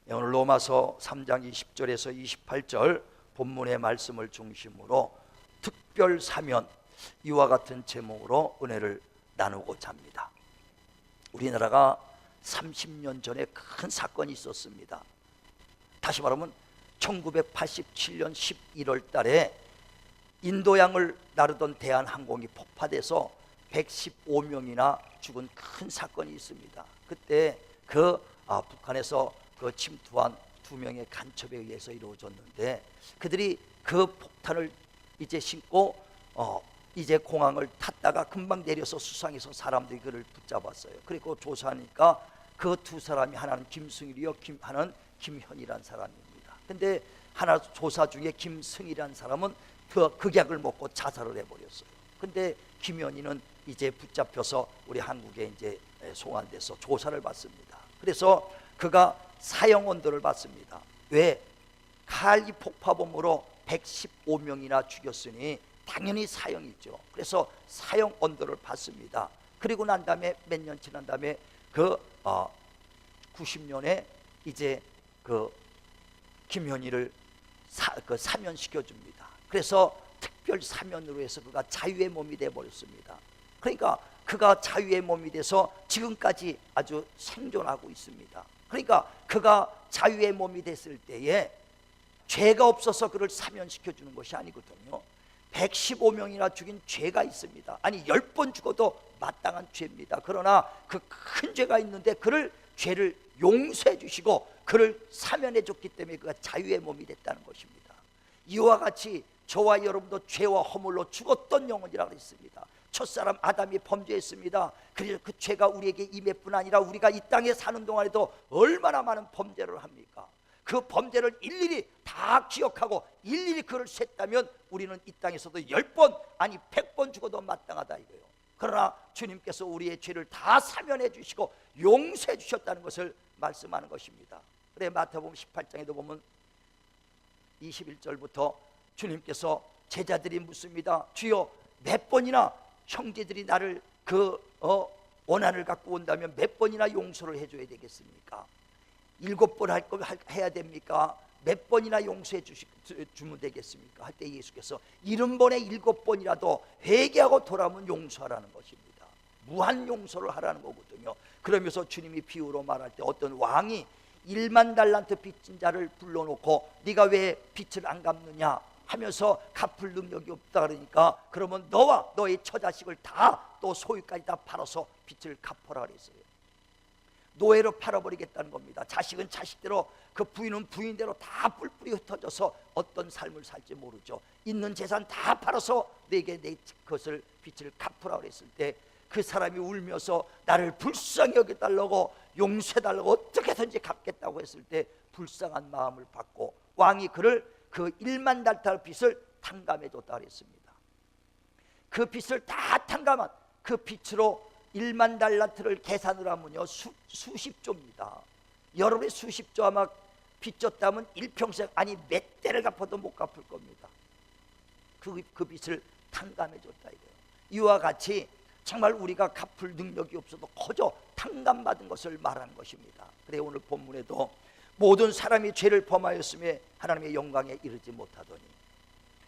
오늘 로마서 3장 20절에서 28절 본문의 말씀을 중심으로 특별 사면, 이와 같은 제목으로 은혜를 나누고자 합니다. 우리나라가 30년 전에 큰 사건이 있었습니다. 다시 말하면 1987년 11월 달에 인도양을 나르던 대한항공이 폭파돼서 115명이나 죽은 큰 사건이 있습니다. 그때 북한에서 침투한 2명의 간첩에 의해서 이루어졌는데, 그들이 그 폭탄을 이제 신고 이제 공항을 탔다가 금방 내려서 수상해서 사람들이 그를 붙잡았어요. 그리고 조사하니까 그 두 사람이, 하나는 김승일이요, 하나는 김현이라는 사람입니다. 근데 하나 조사 중에 김승일이라는 사람은 그 극약을 먹고 자살을 해버렸어요. 근데 김현이는 이제 붙잡혀서 우리 한국에 이제 송환돼서 조사를 받습니다. 그래서 그가 사형 언도를 받습니다. 왜? 칼리 폭파범으로 115명이나 죽였으니 당연히 사형이죠. 그래서 사형 언도를 받습니다. 그리고 난 다음에 몇 년 지난 다음에 90년에 이제 김현희를 사면시켜 줍니다. 그래서 특별 사면으로 해서 그가 자유의 몸이 되어 버렸습니다. 그러니까 그가 자유의 몸이 돼서 지금까지 아주 생존하고 있습니다. 그러니까 그가 자유의 몸이 됐을 때에 죄가 없어서 그를 사면시켜 주는 것이 아니거든요. 115명이나 죽인 죄가 있습니다. 아니 10번 죽어도 마땅한 죄입니다. 그러나 그 큰 죄가 있는데 그를 죄를 용서해 주시고 그를 사면해 줬기 때문에 그가 자유의 몸이 됐다는 것입니다. 이와 같이 저와 여러분도 죄와 허물로 죽었던 영혼이라고 했습니다. 첫사람 아담이 범죄했습니다. 그래서 그 죄가 우리에게 임할 뿐 아니라 우리가 이 땅에 사는 동안에도 얼마나 많은 범죄를 합니까? 그 범죄를 일일이 다 기억하고 일일이 그를 셌다면 우리는 이 땅에서도 10번 아니 100번 죽어도 마땅하다 이거예요. 그러나 주님께서 우리의 죄를 다 사면해 주시고 용서해 주셨다는 것을 말씀하는 것입니다. 그래 마태복음 18장에도 보면 21절부터 주님께서 제자들이 묻습니다. 주여 몇 번이나 형제들이 나를 원한을 갖고 온다면 몇 번이나 용서를 해줘야 되겠습니까? 7번 할 거 해야 됩니까? 몇 번이나 용서해 주면 되겠습니까? 할 때 예수께서 70번에 7번이라도 회개하고 돌아오면 용서하라는 것입니다. 무한 용서를 하라는 거거든요. 그러면서 주님이 비유로 말할 때 어떤 왕이 1만 달란트 빚진 자를 불러놓고 네가 왜 빚을 안 갚느냐 하면서 갚을 능력이 없다 그러니까 그러면 너와 너의 처자식을 다 또 소유까지 다 팔아서 빚을 갚아라 그랬어요. 노예로 팔아버리겠다는 겁니다. 자식은 자식대로, 그 부인은 부인대로 다 뿔뿔이 흩어져서 어떤 삶을 살지 모르죠. 있는 재산 다 팔아서 내게 내 것을 빚을 갚으라 그랬을 때 그 사람이 울면서 나를 불쌍히 여겨달라고 용서해달라고 어떻게든지 갚겠다고 했을 때 불쌍한 마음을 받고 왕이 그를 그 1만 달러 빚을 탕감해줬다 그랬습니다. 그 빚을 다 탕감한 그 빚으로 1만 달란트를 계산을 하면요 수십조입니다. 여러분이 수십조 아마 빚졌다면 일평생 아니 몇 대를 갚아도 못 갚을 겁니다. 그 빚을 탕감해줬다 이거예요. 이와 같이 정말 우리가 갚을 능력이 없어도 거저 탕감받은 것을 말하는 것입니다. 그래 오늘 본문에도 모든 사람이 죄를 범하였음에 하나님의 영광에 이르지 못하더니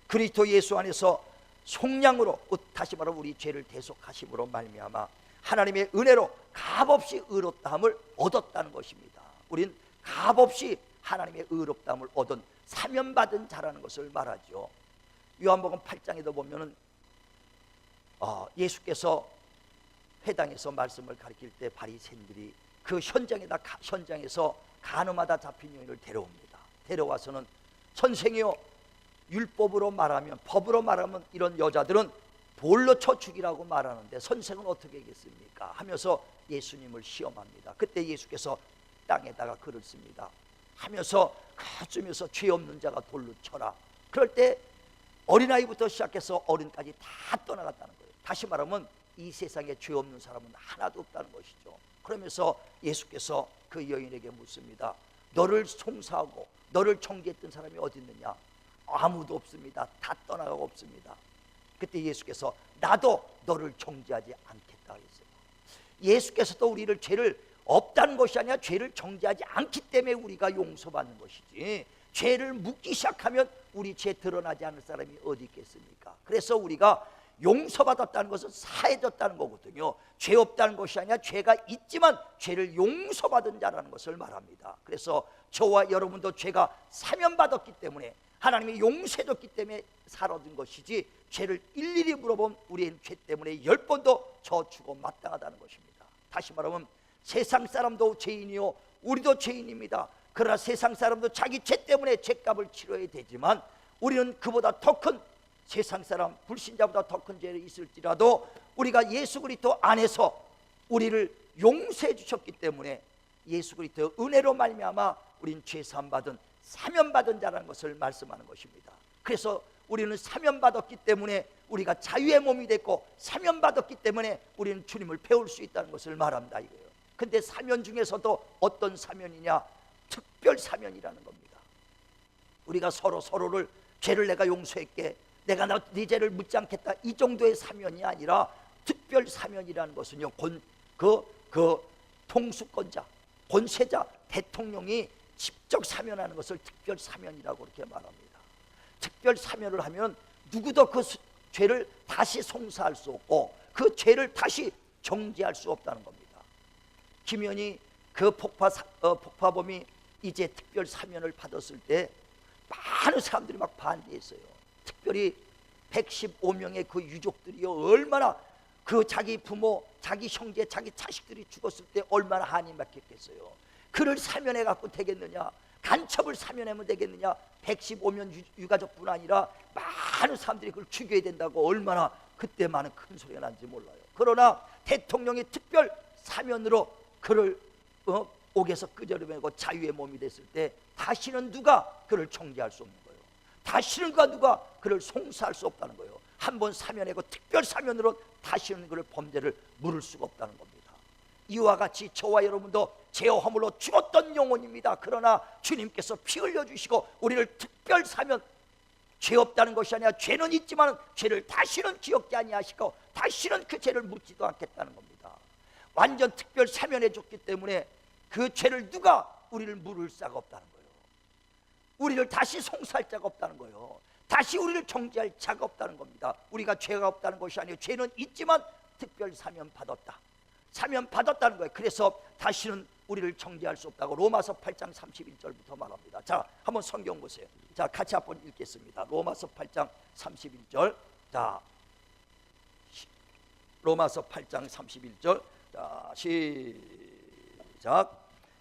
그리스도 예수 안에서 속량으로, 다시 말하면 우리 죄를 대속하심으로 말미암아 하나님의 은혜로 값없이 의롭다함을 얻었다는 것입니다. 우린 값없이 하나님의 의롭다함을 얻은 사면받은 자라는 것을 말하죠. 요한복음 8장에도 보면은 예수께서 회당에서 말씀을 가르칠 때 바리새인들이 그 현장에서 간음하다 잡힌 여인을 데려옵니다. 데려와서는 선생이요 율법으로 말하면, 법으로 말하면 이런 여자들은 돌로 쳐 죽이라고 말하는데 선생은 어떻게 하겠습니까? 하면서 예수님을 시험합니다. 그때 예수께서 땅에다가 글을 씁니다. 하면서 그쯤에서 죄 없는 자가 돌로 쳐라. 그럴 때 어린아이부터 시작해서 어른까지 다 떠나갔다는 거예요. 다시 말하면 이 세상에 죄 없는 사람은 하나도 없다는 것이죠. 그러면서 예수께서 그 여인에게 묻습니다. 너를 송사하고 너를 정죄했던 사람이 어디 있느냐? 아무도 없습니다. 다 떠나가고 없습니다. 그때 예수께서 나도 너를 정죄하지 않겠다 했어요. 예수께서도 우리를 죄를 없다는 것이 아니라 죄를 정죄하지 않기 때문에 우리가 용서받는 것이지, 죄를 묻기 시작하면 우리 죄 드러나지 않을 사람이 어디 있겠습니까? 그래서 우리가 용서받았다는 것은 사해졌다는 거거든요. 죄 없다는 것이 아니라 죄가 있지만 죄를 용서받은 자라는 것을 말합니다. 그래서 저와 여러분도 죄가 사면받았기 때문에, 하나님이 용서해줬기 때문에 살아진 것이지, 죄를 일일이 물어보면 우리의 죄 때문에 10번도 저 죽어 마땅하다는 것입니다. 다시 말하면 세상 사람도 죄인이요 우리도 죄인입니다. 그러나 세상 사람도 자기 죄 때문에 죄값을 치러야 되지만, 우리는 그보다 더 큰, 세상 사람 불신자보다 더 큰 죄를 있을지라도 우리가 예수 그리스도 안에서 우리를 용서해 주셨기 때문에, 예수 그리스도의 은혜로 말미암아 우리는 죄 사함 받은, 사면 받은 자라는 것을 말씀하는 것입니다. 그래서 우리는 사면 받았기 때문에 우리가 자유의 몸이 됐고, 사면 받았기 때문에 우리는 주님을 배울 수 있다는 것을 말합니다 이거예요. 근데 사면 중에서도 어떤 사면이냐? 특별 사면이라는 겁니다. 우리가 서로를, 죄를 내가 용서할게, 내가 네 죄를 묻지 않겠다, 이 정도의 사면이 아니라 특별 사면이라는 것은요, 통수권자, 권세자, 대통령이 직접 사면하는 것을 특별 사면이라고 그렇게 말합니다. 특별 사면을 하면 누구도 그 죄를 다시 송사할 수 없고, 그 죄를 다시 정죄할 수 없다는 겁니다. 김현희 그 폭파범이 이제 특별 사면을 받았을 때 많은 사람들이 막 반대했어요. 특별히 115명의 그 유족들이요, 얼마나 그 자기 부모, 자기 형제, 자기 자식들이 죽었을 때 얼마나 한이 막혔겠어요. 그를 사면해 갖고 되겠느냐? 간첩을 사면하면 되겠느냐? 115명 유가족뿐 아니라 많은 사람들이 그걸 죽여야 된다고 얼마나 그때 많은 큰 소리가 난지 몰라요. 그러나 대통령이 특별 사면으로 그를 옥에서 끄저려내고 자유의 몸이 됐을 때, 다시는 누가 그를 정죄할 수 없는 거예요. 다시는 누가 그를 송사할 수 없다는 거예요. 한번 사면하고 특별 사면으로 다시는 그를 범죄를 물을 수가 없다는 겁니다. 이와 같이 저와 여러분도 죄와 허물로 죽었던 영혼입니다. 그러나 주님께서 피 흘려주시고 우리를 특별 사면, 죄 없다는 것이 아니라 죄는 있지만 죄를 다시는 기억지 아니하시고 다시는 그 죄를 묻지도 않겠다는 겁니다. 완전 특별 사면해 줬기 때문에 그 죄를 누가 우리를 물을 자가 없다는 거예요. 우리를 다시 송사할 자가 없다는 거예요. 다시 우리를 정죄할 자가 없다는 겁니다. 우리가 죄가 없다는 것이 아니에요. 죄는 있지만 특별 사면 받았다, 사면 받았다는 거예요. 그래서 다시는 우리를 정죄할 수 없다고 로마서 8장 31절부터 말합니다. 자, 한번 성경 보세요. 자, 같이 한번 읽겠습니다. 로마서 8장 31절. 자, 로마서 8장 31절. 자, 시작.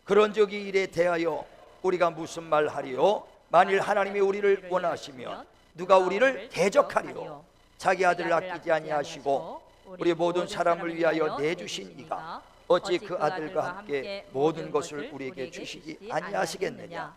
그런즉 이 일에 대하여 우리가 무슨 말 하리요? 만일 하나님이 우리를 원하시면 누가 우리를 대적하리요? 자기 아들을 아끼지 아니하시고 우리 모든 사람을 위하여 내주신 이가 어찌 그 아들과 함께 모든 것을 우리에게 주시지 아니하시겠느냐?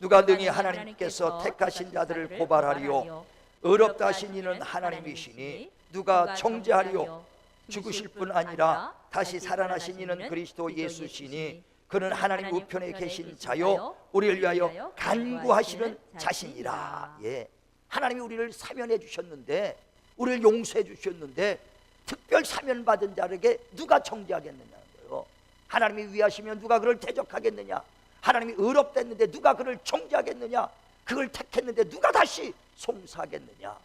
누가 능히 하나님께서 택하신 자들을 고발하리요? 의롭다 하신 이는 하나님이시니 누가 정죄하리요? 죽으실 뿐 아니라 다시 살아나신 이는 그리스도 예수시니 그는 하나님 우편에 계신 자요 우리를 위하여 간구하시는 자신이라. 예, 하나님이 우리를 사면해 주셨는데, 우리를 용서해 주셨는데, 특별 사면 받은 자에게 누가 정죄하겠느냐는 거예요. 하나님이 위하시면 누가 그를 대적하겠느냐? 하나님이 의롭댔는데 누가 그를 정죄하겠느냐? 그걸 택했는데 누가 다시 송사하겠느냐?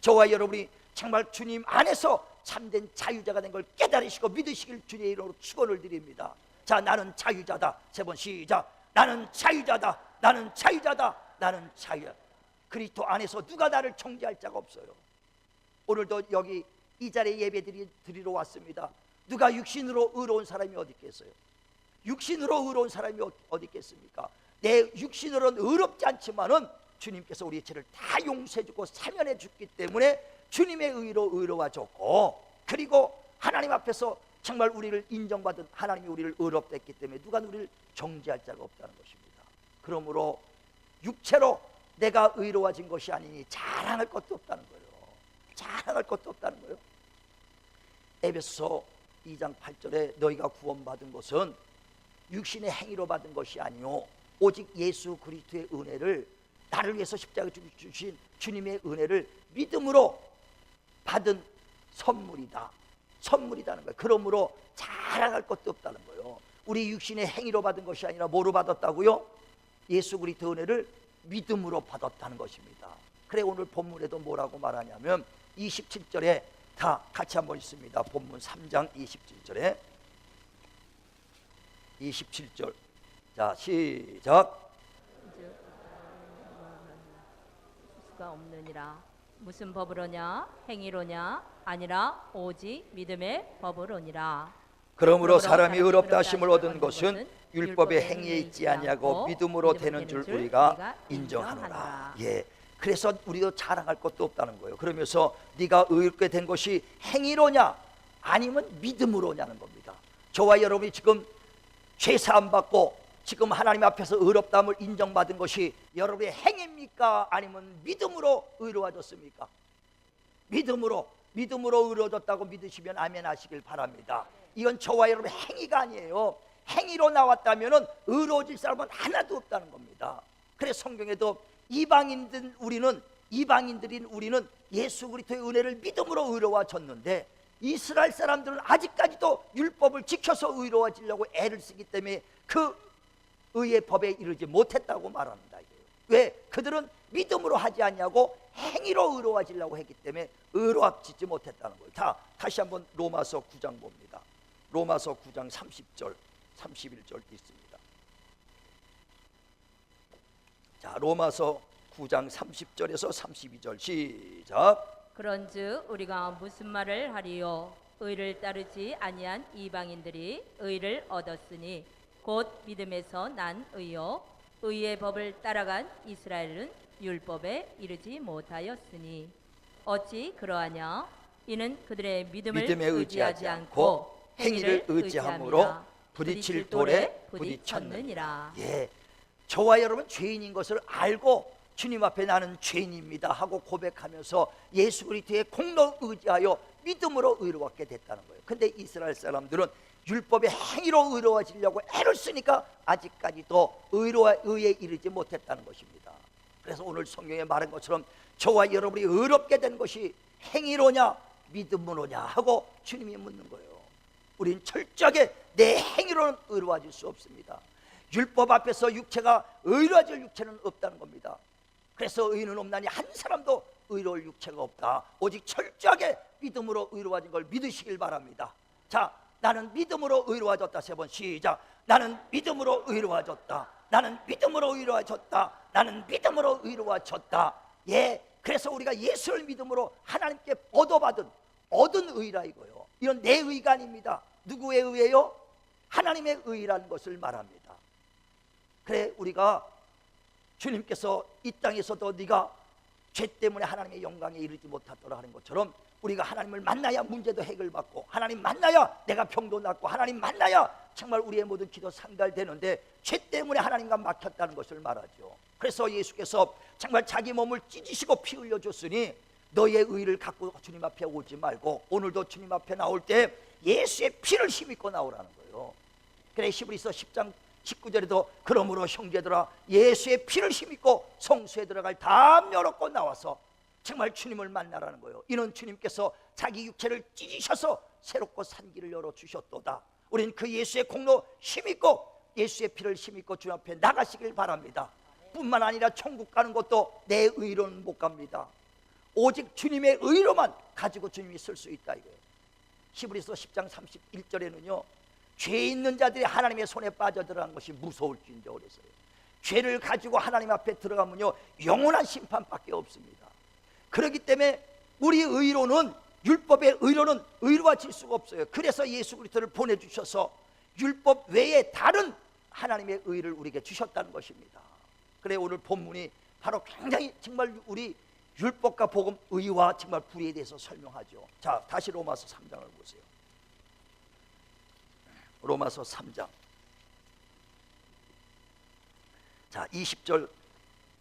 저와 여러분이 정말 주님 안에서 참된 자유자가 된 걸 깨달으시고 믿으시길 주님의 이름으로 축원을 드립니다. 자, 나는 자유자다. 세 번 시작. 나는 자유자다. 나는 자유자다. 나는 자유자. 그리스도 안에서 누가 나를 정죄할 자가 없어요. 오늘도 여기 이 자리에 예배 드리러 왔습니다. 누가 육신으로 의로운 사람이 어디 있겠어요? 육신으로 의로운 사람이 어디 있겠습니까? 내 육신으로는 의롭지 않지만은 주님께서 우리의 죄를 다 용서해 주고 사면해 줬기 때문에 주님의 의로 의로워졌고, 그리고 하나님 앞에서 정말 우리를 인정받은 하나님이 우리를 의롭다 했기 때문에 누가 우리를 정죄할 자가 없다는 것입니다. 그러므로 육체로 내가 의로워진 것이 아니니 자랑할 것도 없다는 거예요. 자랑할 것도 없다는 거예요. 에베소 2장 8절에 너희가 구원받은 것은 육신의 행위로 받은 것이 아니요 오직 예수 그리스도의 은혜를, 나를 위해서 십자가에 주신 주님의 은혜를 믿음으로 받은 선물이다. 선물이라는 거예요. 그러므로 자랑할 것도 없다는 거예요. 우리 육신의 행위로 받은 것이 아니라 뭐로 받았다고요? 예수 그리스도 은혜를 믿음으로 받았다는 것입니다. 그래 오늘 본문에도 뭐라고 말하냐면 27절에 다 같이 한번 읽습니다. 본문 3장 27절에 27절 자 시작. 수가 없느니라. 무슨 법으로냐? 행위로냐? 아니라 오직 믿음의 법으로니라. 그러므로 사람이 의롭다 하심을 얻은 것은 율법의 행위에 있지 아니하고 믿음으로 되는 줄 우리가 인정하노라. 예, 그래서 우리가 자랑할 것도 없다는 거예요. 그러면서 네가 의롭게 된 것이 행위로냐 아니면 믿음으로냐는 겁니다. 저와 여러분이 지금 죄 사함 받고 지금 하나님 앞에서 의롭다함을 인정받은 것이 여러분의 행위입니까? 아니면 믿음으로 의로워졌습니까? 믿음으로 의로워졌다고 믿으시면 아멘 하시길 바랍니다. 이건 저와 여러분의 행위가 아니에요. 행위로 나왔다면 의로워질 사람은 하나도 없다는 겁니다. 그래서 성경에도 이방인들인 우리는 예수 그리스도의 은혜를 믿음으로 의로워졌는데 이스라엘 사람들은 아직까지도 율법을 지켜서 의로워지려고 애를 쓰기 때문에 그 의의 법에 이르지 못했다고 말합니다. 왜? 그들은 믿음으로 하지 않냐고 행위로 의로워지려고 했기 때문에 의로워지지 못했다는 거예요. 다시 한번 로마서 9장 봅니다. 로마서 9장 30절 31절 있습니다. 자, 로마서 9장 30절에서 32절 시작. 그런즉 우리가 무슨 말을 하리요? 의를 따르지 아니한 이방인들이 의를 얻었으니 곧 믿음에서 난 의요 의의 법을 따라간 이스라엘은 율법에 이르지 못하였으니 어찌 그러하냐? 이는 그들의 믿음에 의지하지 않고 행위를 의지함으로 부딪힐 돌에 부딪혔느니라. 예, 저와 여러분 죄인인 것을 알고 주님 앞에 나는 죄인입니다 하고 고백하면서 예수 그리스도의 공로에 의지하여 믿음으로 의로웠게 됐다는 거예요. 근데 이스라엘 사람들은 율법의 행위로 의로워지려고 애를 쓰니까 아직까지도 의에 이르지 못했다는 것입니다. 그래서 오늘 성경에 말한 것처럼 저와 여러분이 의롭게 된 것이 행위로냐 믿음으로냐 하고 주님이 묻는 거예요. 우린 철저하게 내 행위로는 의로워질 수 없습니다. 율법 앞에서 육체가 의로워질 육체는 없다는 겁니다. 그래서 의인은 없나니 한 사람도 의로울 육체가 없다. 오직 철저하게 믿음으로 의로워진 걸 믿으시길 바랍니다. 자, 나는 믿음으로 의로워졌다. 3번 시작. 나는 믿음으로 의로워졌다. 나는 믿음으로 의로워졌다. 나는 믿음으로 의로워졌다. 예, 그래서 우리가 예수를 믿음으로 하나님께 얻은 의라 이거요. 이건 내 의가 아닙니다. 누구의 의예요? 하나님의 의라는 것을 말합니다. 그래 우리가 주님께서 이 땅에서도 네가 죄 때문에 하나님의 영광에 이르지 못하더라 하는 것처럼 우리가 하나님을 만나야 문제도 해결받고 하나님 만나야 내가 병도 낫고 하나님 만나야 정말 우리의 모든 기도 상달되는데 죄 때문에 하나님과 막혔다는 것을 말하죠. 그래서 예수께서 정말 자기 몸을 찢으시고 피 흘려줬으니 너의 의를 갖고 주님 앞에 오지 말고 오늘도 주님 앞에 나올 때 예수의 피를 힘입고 나오라는 거예요. 그래 히브리서 10장 19절에도 그러므로 형제들아 예수의 피를 힘입고 성소에 들어갈 담 열었고 나와서 정말 주님을 만나라는 거예요. 이는 주님께서 자기 육체를 찢으셔서 새롭고 산 길을 열어주셨도다. 우리는 그 예수의 공로 힘입고 예수의 피를 힘입고 주님 앞에 나가시길 바랍니다. 뿐만 아니라 천국 가는 것도 내 의로는 못 갑니다. 오직 주님의 의로만 가지고 주님이 쓸 수 있다 이거예요. 히브리서 10장 31절에는요 죄 있는 자들이 하나님의 손에 빠져들어간 것이 무서울진저 그랬어요. 죄를 가지고 하나님 앞에 들어가면요 영원한 심판밖에 없습니다. 그렇기 때문에 우리 의로는 율법의 의로는 의로워질 수가 없어요. 그래서 예수 그리스도를 보내주셔서 율법 외에 다른 하나님의 의를 우리에게 주셨다는 것입니다. 그래 오늘 본문이 바로 굉장히 정말 우리 율법과 복음 의와 정말 불의에 대해서 설명하죠. 자 다시 로마서 3장을 보세요. 로마서 3장 자 20절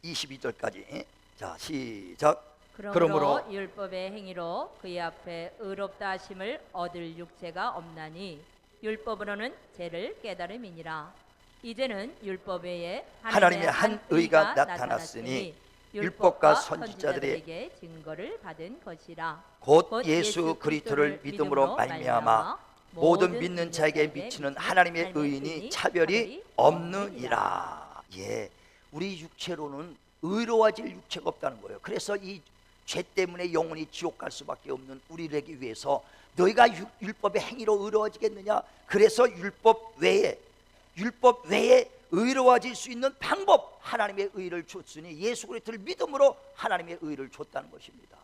22절까지 자 시작. 그러므로 율법의 행위로 그의 앞에 의롭다 하심을 얻을 육체가 없나니 율법으로는 죄를 깨달음이니라. 이제는 율법 외에 하나님의 한 의가 나타났으니 율법과 선지자들에게 증거를 받은 것이라. 곧 예수 그리스도를 믿음으로 말미암아 모든 믿는 자에게 미치는 하나님의 의인이 차별이 없느니라. 예, 우리 육체로는 의로워질 육체가 없다는 거예요. 그래서 이 죄 때문에 영원히 지옥 갈 수밖에 없는 우리에게 위해서 너희가 율법의 행위로 의로워지겠느냐? 그래서 율법 외에 의로워질 수 있는 방법, 하나님의 의를 줬으니 예수 그리스도를 믿음으로 하나님의 의를 줬다는 것입니다.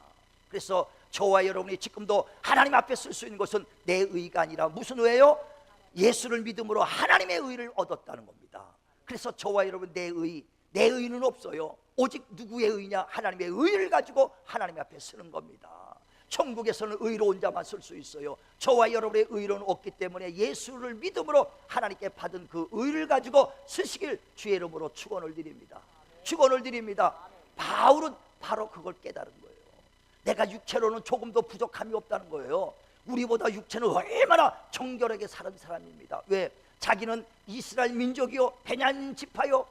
그래서 저와 여러분이 지금도 하나님 앞에 쓸 수 있는 것은 내 의가 아니라 무슨 의예요? 예수를 믿음으로 하나님의 의를 얻었다는 겁니다. 그래서 저와 여러분 내 의는 없어요. 오직 누구의 의냐? 하나님의 의를 가지고 하나님 앞에 쓰는 겁니다. 천국에서는 의로운 자만 쓸 수 있어요. 저와 여러분의 의로는 없기 때문에 예수를 믿음으로 하나님께 받은 그 의를 가지고 쓰시길 주의 이름으로 축원을 드립니다. 축원을 드립니다. 바울은 바로 그걸 깨달은 거예요. 내가 육체로는 조금도 부족함이 없다는 거예요. 우리보다 육체는 얼마나 정결하게 사는 사람입니다. 왜? 자기는 이스라엘 민족이요, 베냐민 지파요,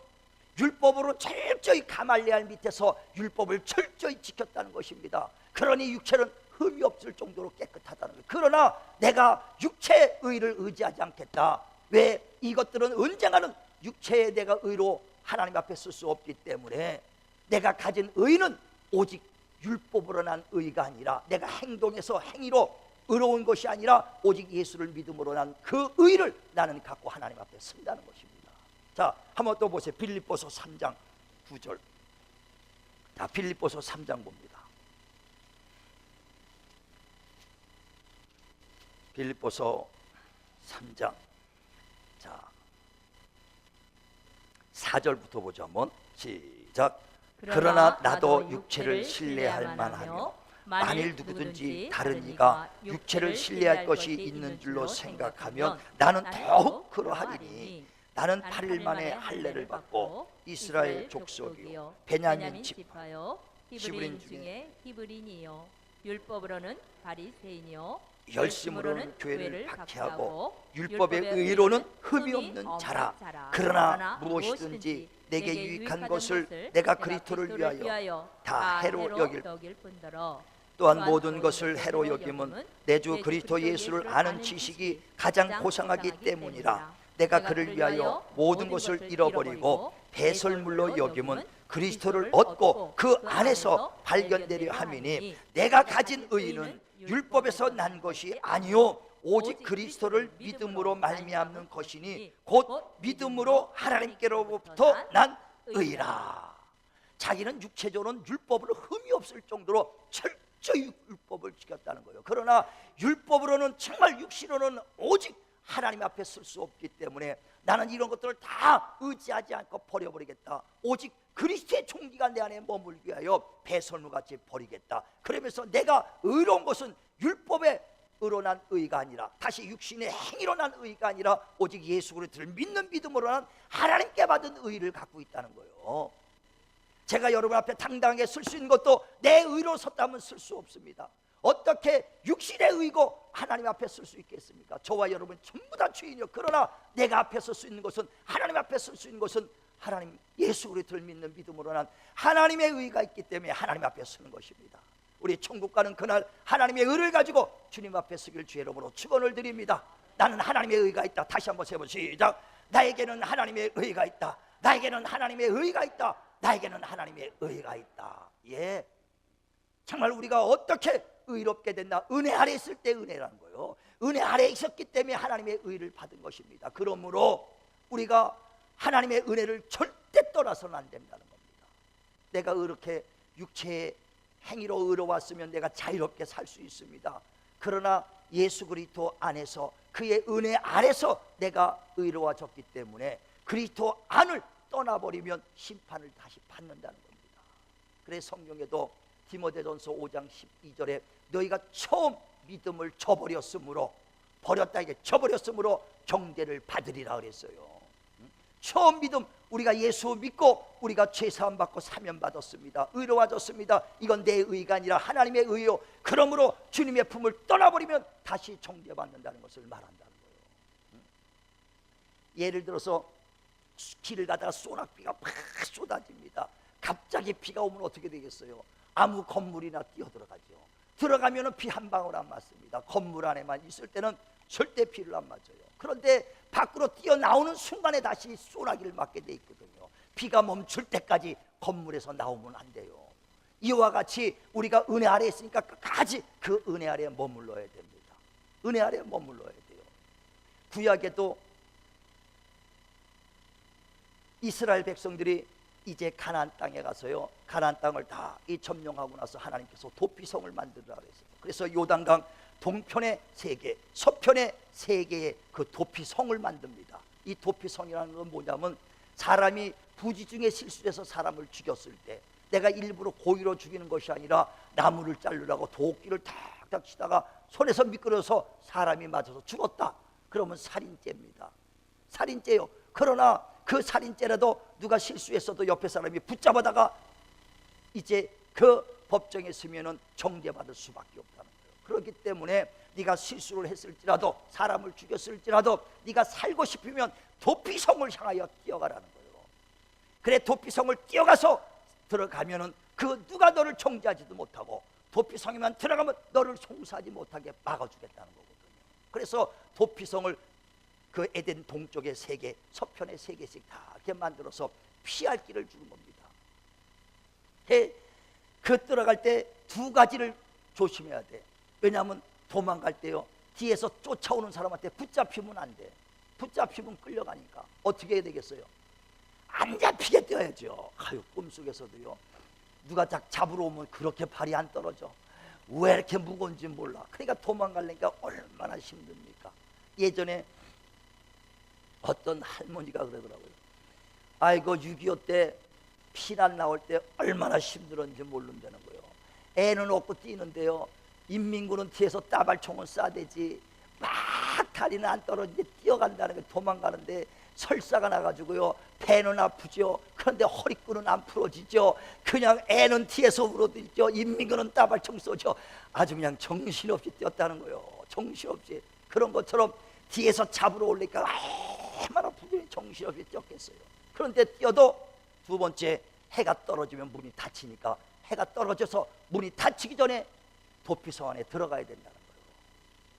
율법으로 철저히 가말리알 밑에서 율법을 철저히 지켰다는 것입니다. 그러니 육체는 흠이 없을 정도로 깨끗하다는 거예요. 그러나 내가 육체의 의를 의지하지 않겠다. 왜? 이것들은 언젠가는 육체의 내가 의로 하나님 앞에 쓸 수 없기 때문에 내가 가진 의는 오직 율법으로 난 의가 아니라 내가 행동에서 행위로 의로운 것이 아니라 오직 예수를 믿음으로 난 그 의를 나는 갖고 하나님 앞에 쓴다는 것입니다. 자, 한번 또 보세요. 빌립보서 3장 9절. 자, 빌립보서 3장 봅니다. 빌립보서 3장, 자 4절부터 보죠. 한번 시작. 그러나 나도 육체를 신뢰할 만하며 만일 누구든지 다른 이가 육체를 신뢰할 것이 있는 줄로 생각하면 나는 더욱 그러하리니 나는 8일 만에 할례를 받고 이스라엘 족속이요 베냐민 지파요 히브리인 중에 히브리인이요 율법으로는 바리새인이요 열심으로는 교회를 박해하고 율법의 의로는 흠이 없는 자라. 그러나 무엇이든지 내게 유익한 것을 내가 그리스도를 위하여 다 해로 여길 뿐더러 또한 모든 것을 해로 여김은 내 주 그리스도 예수를 아는 지식이 가장 고상하기 때문이라. 내가 그를 위하여 모든 것을 잃어버리고 배설물로 여김은 그리스도를 얻고 그 안에서 발견되려 함이니 내가 가진 의는 율법에서 난 것이 아니요 오직 그리스도를 믿음으로 말미암는 것이니 곧 믿음으로 하나님께로부터 난 의라. 자기는 육체적으로는 율법으로 흠이 없을 정도로 철저히 율법을 지켰다는 거예요. 그러나 율법으로는 정말 육신으로는 오직 하나님 앞에 쓸 수 없기 때문에 나는 이런 것들을 다 의지하지 않고 버려버리겠다. 오직 그리스도의 총기가 내 안에 머물기 위하여 배설물같이 버리겠다. 그러면서 내가 의로운 것은 율법에 의로 난 의가 아니라 다시 육신의 행위로 난 의가 아니라 오직 예수 그리스도를 믿는 믿음으로 난 하나님께 받은 의를 갖고 있다는 거예요. 제가 여러분 앞에 당당하게 쓸 수 있는 것도 내 의로 섰다면 쓸 수 없습니다. 어떻게 육신의 의고 하나님 앞에 쓸 수 있겠습니까? 저와 여러분 전부 다 죄인이요. 그러나 내가 앞에 쓸 수 있는 것은 하나님 앞에 쓸 수 있는 것은 하나님 예수 그리스도를 믿는 믿음으로 난 하나님의 의가 있기 때문에 하나님 앞에 쓰는 것입니다. 우리 천국 가는 그날 하나님의 의를 가지고 주님 앞에 쓰길 주의 이름으로 축원을 드립니다. 나는 하나님의 의가 있다. 다시 한번 세 번 시작. 나에게는 하나님의 의가 있다. 나에게는 하나님의 의가 있다. 나에게는 하나님의 의가 있다. 예, 정말 우리가 어떻게 의롭게 됐나? 은혜 아래 있을 때 은혜라는 거예요. 은혜 아래 있었기 때문에 하나님의 의를 받은 것입니다. 그러므로 우리가 하나님의 은혜를 절대 떠나서는 안 된다는 겁니다. 내가 이렇게 육체의 행위로 의로웠으면 내가 자유롭게 살 수 있습니다. 그러나 예수 그리스도 안에서 그의 은혜 아래서 내가 의로워졌기 때문에 그리스도 안을 떠나버리면 심판을 다시 받는다는 겁니다. 그래서 성경에도 디모데전서 5장 12절에 너희가 처음 믿음을 저버렸으므로 버렸다 이게 저버렸으므로 경계를 받으리라 그랬어요. 처음 믿음 우리가 예수 믿고 우리가 죄사함 받고 사면 받았습니다. 의로워졌습니다. 이건 내 의가 아니라 하나님의 의요. 그러므로 주님의 품을 떠나버리면 다시 정죄받는다는 것을 말한다는 거예요. 예를 들어서 길을 가다가 소낙비가 막 쏟아집니다. 갑자기 비가 오면 어떻게 되겠어요? 아무 건물이나 뛰어 들어가죠. 들어가면 비 한 방울 안 맞습니다. 건물 안에만 있을 때는 절대 비를 안 맞아요. 그런데 밖으로 뛰어나오는 순간에 다시 소나기를 맞게 돼 있거든요. 비가 멈출 때까지 건물에서 나오면 안 돼요. 이와 같이 우리가 은혜 아래에 있으니까 끝까지 그 은혜 아래에 머물러야 됩니다. 은혜 아래에 머물러야 돼요. 구약에도 이스라엘 백성들이 이제 가나안 땅에 가서요, 가나안 땅을 다 이 점령하고 나서 하나님께서 도피성을 만들으라 그랬어요. 그래서 요단강 동편에 3개, 서편에 3개의 그 도피성을 만듭니다. 이 도피성이라는 건 뭐냐면, 사람이 부지 중에 실수해서 사람을 죽였을 때 내가 일부러 고의로 죽이는 것이 아니라 나무를 자르라고 도끼를 탁탁 치다가 손에서 미끄러서 사람이 맞아서 죽었다. 그러면 살인죄입니다. 살인죄요. 그러나 그 살인죄라도 누가 실수했어도 옆에 사람이 붙잡아다가 이제 그 법정에 서면은 정죄받을 수밖에 없다는 거예요. 그렇기 때문에 네가 실수를 했을지라도, 사람을 죽였을지라도 네가 살고 싶으면 도피성을 향하여 뛰어가라는 거예요. 그래, 도피성을 뛰어가서 들어가면은 그 누가 너를 정죄하지도 못하고, 도피성에만 들어가면 너를 송사하지 못하게 막아주겠다는 거거든요. 그래서 도피성을 그 에덴 동쪽에 3개, 서편에 3개씩 다 이렇게 만들어서 피할 길을 주는 겁니다. 그 들어갈 때 2가지를 조심해야 돼. 왜냐하면 도망갈 때요, 뒤에서 쫓아오는 사람한테 붙잡히면 안 돼. 붙잡히면 끌려가니까 어떻게 해야 되겠어요? 안 잡히게 뛰어야죠. 아유, 꿈속에서도요, 누가 잡으러 오면 그렇게 발이 안 떨어져. 왜 이렇게 무거운지 몰라. 그러니까 도망가려니까 얼마나 힘듭니까? 예전에 어떤 할머니가 그러더라고요. 아이고, 6.25 때 피난 나올 때 얼마나 힘들었는지 모른다는 거예요. 애는 없고 뛰는데요, 인민군은 뒤에서 따발총을 쏴대지 막 다리는 안 떨어지게 뛰어간다는 게, 도망가는데 설사가 나가지고요, 배는 아프죠. 그런데 허리끈은 안 풀어지죠. 그냥 애는 뒤에서 울어들죠. 인민군은 따발총 쏘죠. 아주 그냥 정신없이 뛰었다는 거예요. 정신없이. 그런 것처럼 뒤에서 잡으러 올리니까 얼마나 부지런히 정신없이 뛰었겠어요. 그런데 뛰어도 2번째, 해가 떨어지면 문이 닫히니까 해가 떨어져서 문이 닫히기 전에 도피성 안에 들어가야 된다는 거예요.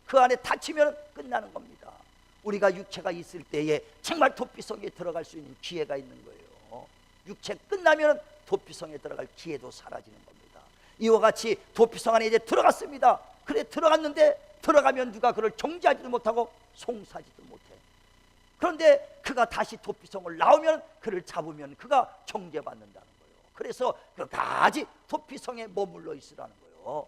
그 안에 닫히면 끝나는 겁니다. 우리가 육체가 있을 때에 정말 도피성에 들어갈 수 있는 기회가 있는 거예요. 육체 끝나면 도피성에 들어갈 기회도 사라지는 겁니다. 이와 같이 도피성 안에 이제 들어갔습니다. 그래, 들어갔는데 들어가면 누가 그를 정죄하지도 못하고 송사지도 못해. 그런데 그가 다시 도피성을 나오면, 그를 잡으면 그가 정죄받는다는 거예요. 그래서 끝까지 도피성에 머물러 있으라는 거예요.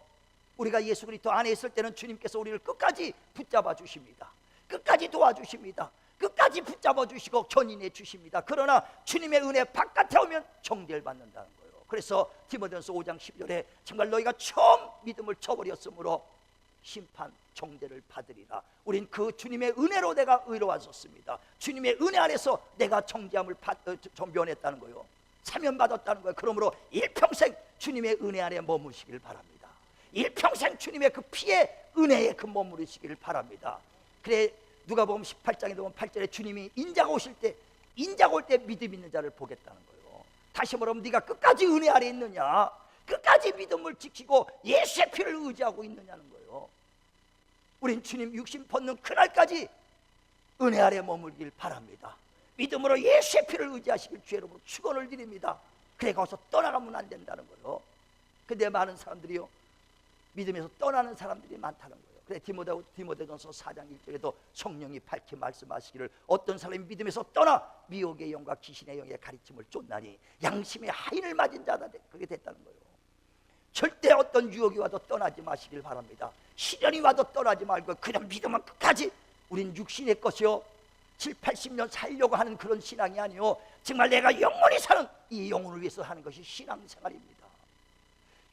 우리가 예수 그리스도 안에 있을 때는 주님께서 우리를 끝까지 붙잡아 주십니다. 끝까지 도와주십니다. 끝까지 붙잡아 주시고 견인해 주십니다. 그러나 주님의 은혜 바깥에 오면 정죄를 받는다는 거예요. 그래서 디모데전서 5장 12절에 정말 너희가 처음 믿음을 저버렸으므로 심판 정죄를 받으리라. 우린 그 주님의 은혜로 내가 의로워졌습니다. 주님의 은혜 안에서 내가 정죄함을 면했다는 거예요. 사면받았다는 거예요. 그러므로 일평생 주님의 은혜 안에 머무시길 바랍니다. 일평생 주님의 그 피의 은혜에 그 머무르시기를 바랍니다. 그래, 누가복음 18장에 보면 8절에 주님이 인자가 오실 때, 인자가 올 때 믿음 있는 자를 보겠다는 거예요. 다시 말하면 네가 끝까지 은혜 아래 있느냐, 끝까지 믿음을 지키고 예수의 피를 의지하고 있느냐는 거예요. 우린 주님 육신 벗는 그날까지 은혜 아래 머물길 바랍니다. 믿음으로 예수의 피를 의지하시길 주의 이름으로 축원을 드립니다. 그래, 거기서 떠나가면 안 된다는 거예요. 근데 많은 사람들이요, 믿음에서 떠나는 사람들이 많다는 거예요. 그래, 디모데전서 4장 1절에도 성령이 밝히 말씀하시기를 어떤 사람이 믿음에서 떠나 미혹의 영과 귀신의 영의 가르침을 쫓나니 양심의 하인을 맞은 자다. 그게 됐다는 거예요. 절대 어떤 유혹이 와도 떠나지 마시길 바랍니다. 시련이 와도 떠나지 말고 그냥 믿음은 끝까지. 우린 육신의 것이요, 7, 80년 살려고 하는 그런 신앙이 아니요, 정말 내가 영원히 사는 이 영혼을 위해서 하는 것이 신앙생활입니다.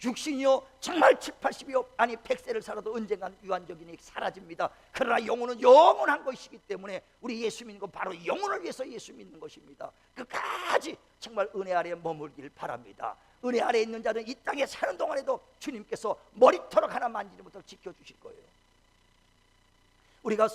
육신이요, 정말 7, 80이요, 아니 100세를 살아도 언젠간 유한적이니 사라집니다. 그러나 영혼은 영원한 것이기 때문에 우리 예수 믿는 건 바로 영혼을 위해서 예수 믿는 것입니다. 끝까지 정말 은혜 아래에 머물길 바랍니다. 은혜 아래에 있는 자는 이 땅에 사는 동안에도 주님께서 머리털을 하나 만지지 못하고 지켜주실 거예요. 우리가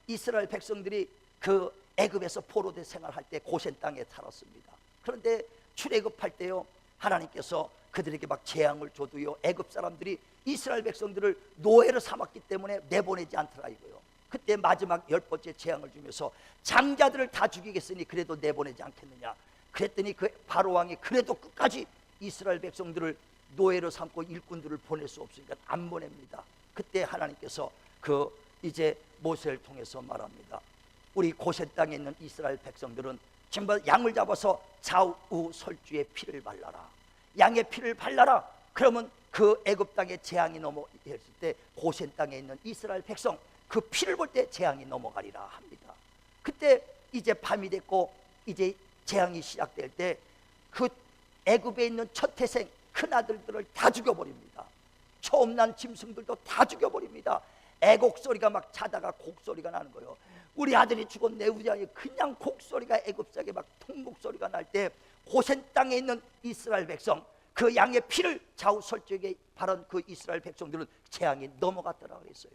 이스라엘 백성들이 그 애굽에서 포로대 생활할 때 고센 땅에 살았습니다. 그런데 출애굽할 때요, 하나님께서 그들에게 막 재앙을 줘도요, 애굽 사람들이 이스라엘 백성들을 노예로 삼았기 때문에 내보내지 않더라 이거요. 그때 마지막 10번째 재앙을 주면서 장자들을 다 죽이겠으니 그래도 내보내지 않겠느냐. 그랬더니 그 바로 왕이 그래도 끝까지 이스라엘 백성들을 노예로 삼고 일꾼들을 보낼 수 없으니까 안 보냅니다. 그때 하나님께서 이제 모세를 통해서 말합니다. 우리 고센 땅에 있는 이스라엘 백성들은 전부 양을 잡아서 좌우 설주에 피를 발라라. 양의 피를 발라라. 그러면 그 애굽 땅에 재앙이 넘어했을 때 고센 땅에 있는 이스라엘 백성 그 피를 볼 때 재앙이 넘어가리라 합니다. 그때 이제 밤이 됐고 이제 재앙이 시작될 때 그 애굽에 있는 첫 태생 큰 아들들을 다 죽여버립니다. 처음 난 짐승들도 다 죽여버립니다. 애곡 소리가 막 자다가 곡 소리가 나는 거예요. 우리 아들이 죽었네. 우리 아들이 그냥 곡 소리가 애굽 땅에 막 통곡 소리가 날 때 고센 땅에 있는 이스라엘 백성 그 양의 피를 좌우 설주에게 바른 그 이스라엘 백성들은 재앙이 넘어갔더라 그랬어요.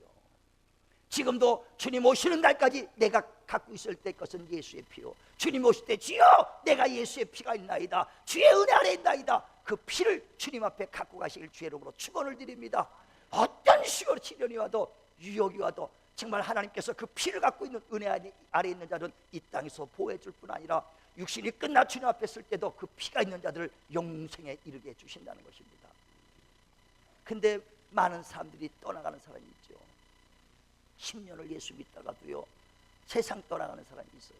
지금도 주님 오시는 날까지 내가 갖고 있을 때 것은 예수의 피요. 주님 오실 때 주여 내가 예수의 피가 있나이다. 주의 은혜 아래 있나이다. 그 피를 주님 앞에 갖고 가시길 주의 이름으로 축원을 드립니다. 어떤 시련이 와도 유혹이 와도 정말 하나님께서 그 피를 갖고 있는 은혜 아래 있는 자는 이 땅에서 보호해 줄 뿐 아니라 육신이 끝나 주님 앞에 쓸 때도 그 피가 있는 자들을 영생에 이르게 해주신다는 것입니다. 근데 많은 사람들이 떠나가는 사람이 있죠. 10년을 예수 믿다가도요 세상 떠나가는 사람이 있어요.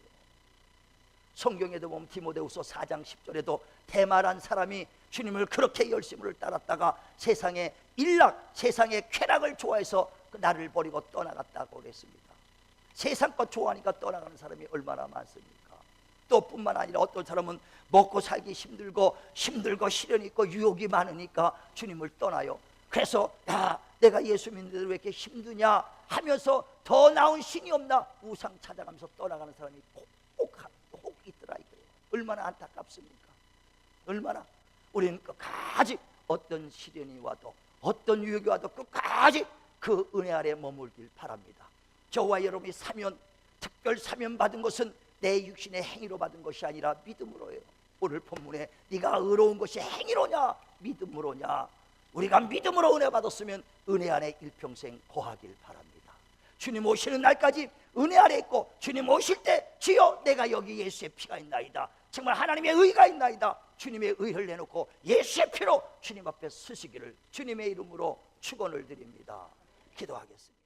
성경에도 보면 디모데후서 4장 10절에도 대마란 사람이 주님을 그렇게 열심을 따랐다가 세상의 일락, 세상의 쾌락을 좋아해서 나를 버리고 떠나갔다고 그랬습니다. 세상 것 좋아하니까 떠나가는 사람이 얼마나 많습니까? 또 뿐만 아니라 어떤 사람은 먹고 살기 힘들고 시련이 있고 유혹이 많으니까 주님을 떠나요. 그래서 야 내가 예수 믿는데 왜 이렇게 힘드냐 하면서 더 나은 신이 없나 우상 찾아가면서 떠나가는 사람이 혹 있더라 이거예요. 얼마나 안타깝습니까? 얼마나 우리는 끝까지 어떤 시련이 와도 어떤 유혹이 와도 끝까지 그 은혜 아래 머물길 바랍니다. 저와 여러분이 사면, 특별 사면 받은 것은 내 육신의 행위로 받은 것이 아니라 믿음으로예요. 오늘 본문에 네가 의로운 것이 행위로냐 믿음으로냐. 우리가 믿음으로 은혜 받았으면 은혜 안에 일평생 거하길 바랍니다. 주님 오시는 날까지 은혜 아래 있고 주님 오실 때 주여 내가 여기 예수의 피가 있나이다. 정말 하나님의 의가 있나이다. 주님의 의를 내놓고 예수의 피로 주님 앞에 서시기를 주님의 이름으로 축원을 드립니다. 기도하겠습니다.